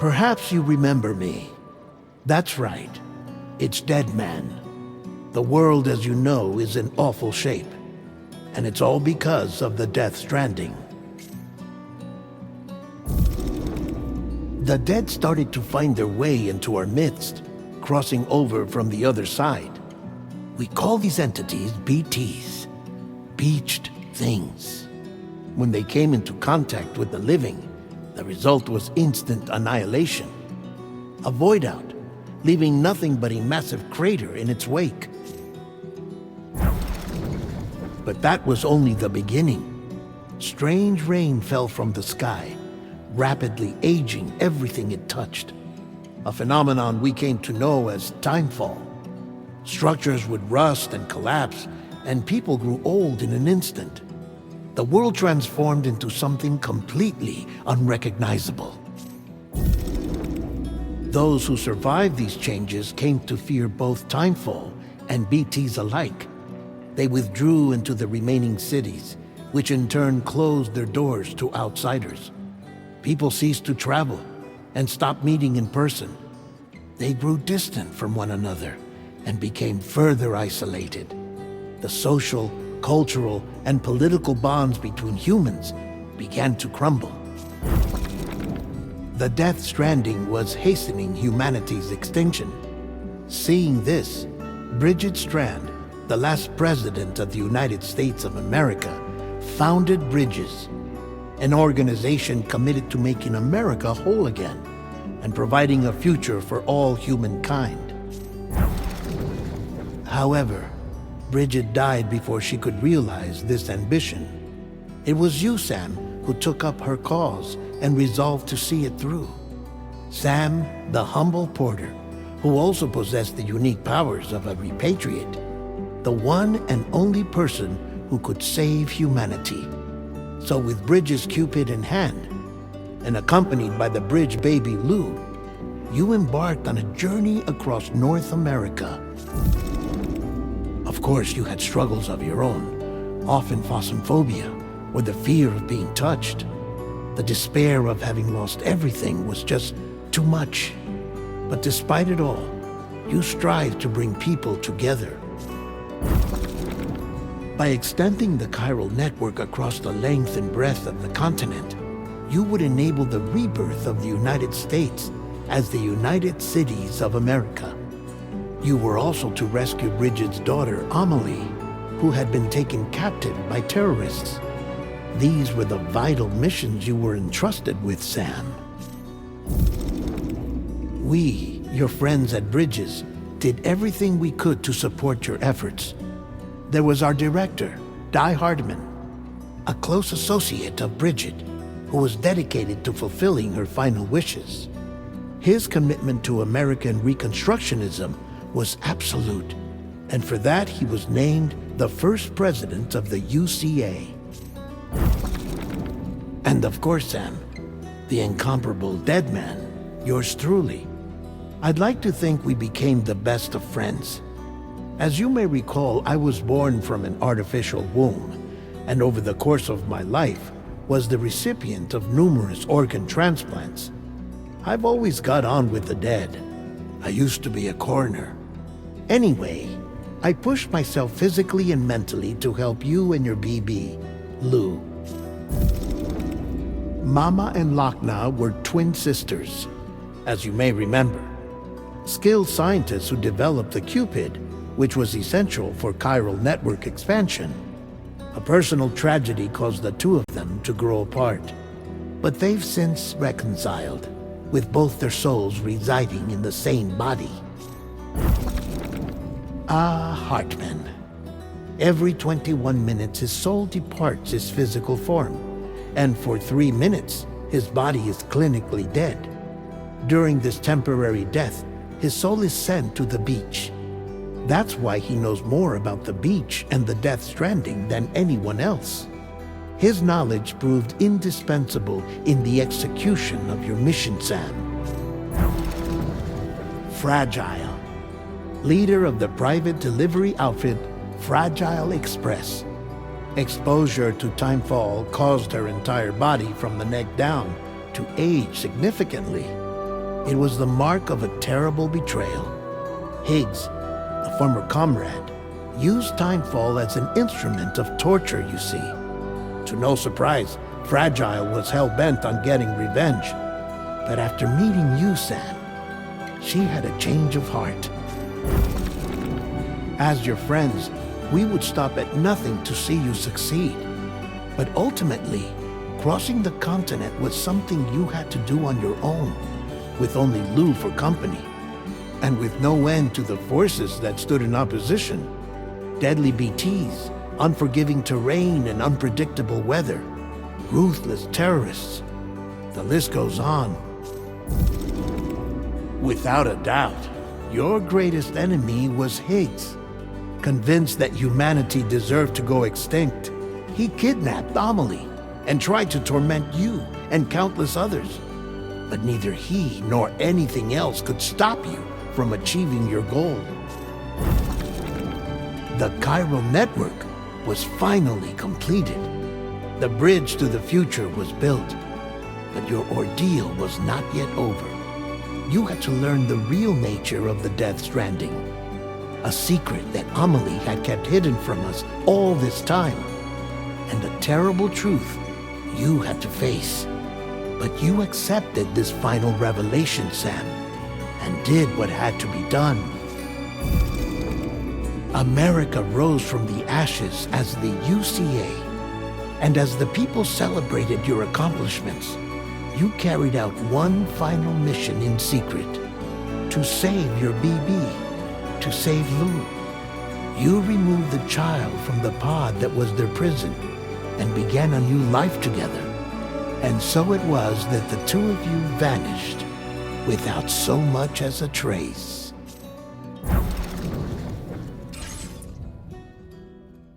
Perhaps you remember me. That's right. It's Deadman. The world, as you know, is in awful shape. And it's all because of the Death Stranding. The dead started to find their way into our midst, crossing over from the other side. We call these entities BTs, Beached Things. When they came into contact with the living, the result was instant annihilation. A void out, leaving nothing but a massive crater in its wake. But that was only the beginning. Strange rain fell from the sky, rapidly aging everything it touched. A phenomenon we came to know as timefall. Structures would rust and collapse, and people grew old in an instant. The world transformed into something completely unrecognizable. Those who survived these changes came to fear both timefall and BTs alike. They withdrew into the remaining cities, which in turn closed their doors to outsiders. People ceased to travel and stopped meeting in person. They grew distant from one another and became further isolated. The social, cultural, and political bonds between humans began to crumble. The Death Stranding was hastening humanity's extinction. Seeing this, Bridget Strand, the last president of the United States of America, founded Bridges, an organization committed to making America whole again and providing a future for all humankind. However, Bridget died before she could realize this ambition. It was you, Sam, who took up her cause and resolved to see it through. Sam, the humble porter, who also possessed the unique powers of a repatriate, the one and only person who could save humanity. So with Bridges' Cupid in hand, and accompanied by the bridge baby Lou, you embarked on a journey across North America. Of course, you had struggles of your own, often phasmophobia, or the fear of being touched. The despair of having lost everything was just too much. But despite it all, you strived to bring people together. By extending the chiral network across the length and breadth of the continent, you would enable the rebirth of the United States as the United Cities of America. You were also to rescue Bridget's daughter, Amelie, who had been taken captive by terrorists. These were the vital missions you were entrusted with, Sam. We, your friends at Bridges, did everything we could to support your efforts. There was our director, Di Hardman, a close associate of Bridget, who was dedicated to fulfilling her final wishes. His commitment to American Reconstructionism was absolute, and for that he was named the first president of the UCA. And of course, Sam, the incomparable Deadman, yours truly. I'd like to think we became the best of friends. As you may recall, I was born from an artificial womb, and over the course of my life was the recipient of numerous organ transplants. I've always got on with the dead. I used to be a coroner. Anyway, I pushed myself physically and mentally to help you and your BB, Lou. Mama and Lakna were twin sisters, as you may remember. Skilled scientists who developed the Cupid, which was essential for chiral network expansion. A personal tragedy caused the two of them to grow apart. But they've since reconciled, with both their souls residing in the same body. Hartman. Every 21 minutes his soul departs his physical form, and for 3 minutes his body is clinically dead. During this temporary death, his soul is sent to the beach. That's why he knows more about the beach and the Death Stranding than anyone else. His knowledge proved indispensable in the execution of your mission, Sam. Fragile. Leader of the private delivery outfit, Fragile Express. Exposure to timefall caused her entire body from the neck down to age significantly. It was the mark of a terrible betrayal. Higgs, a former comrade, used Timefall as an instrument of torture, you see. To no surprise, Fragile was hell-bent on getting revenge. But after meeting you, Sam, she had a change of heart. As your friends, we would stop at nothing to see you succeed. But ultimately, crossing the continent was something you had to do on your own, with only Lou for company, and with no end to the forces that stood in opposition. Deadly BTs, unforgiving terrain and unpredictable weather, ruthless terrorists. The list goes on. Without a doubt, your greatest enemy was Higgs. Convinced that humanity deserved to go extinct, he kidnapped Amelie and tried to torment you and countless others. But neither he nor anything else could stop you from achieving your goal. The chiral network was finally completed. The bridge to the future was built, but your ordeal was not yet over. You had to learn the real nature of the Death Stranding, a secret that Amelie had kept hidden from us all this time, and a terrible truth you had to face. But you accepted this final revelation, Sam, and did what had to be done. America rose from the ashes as the UCA, and as the people celebrated your accomplishments, you carried out one final mission in secret, to save your BB, to save Lou. You removed the child from the pod that was their prison and began a new life together. And so it was that the two of you vanished without so much as a trace.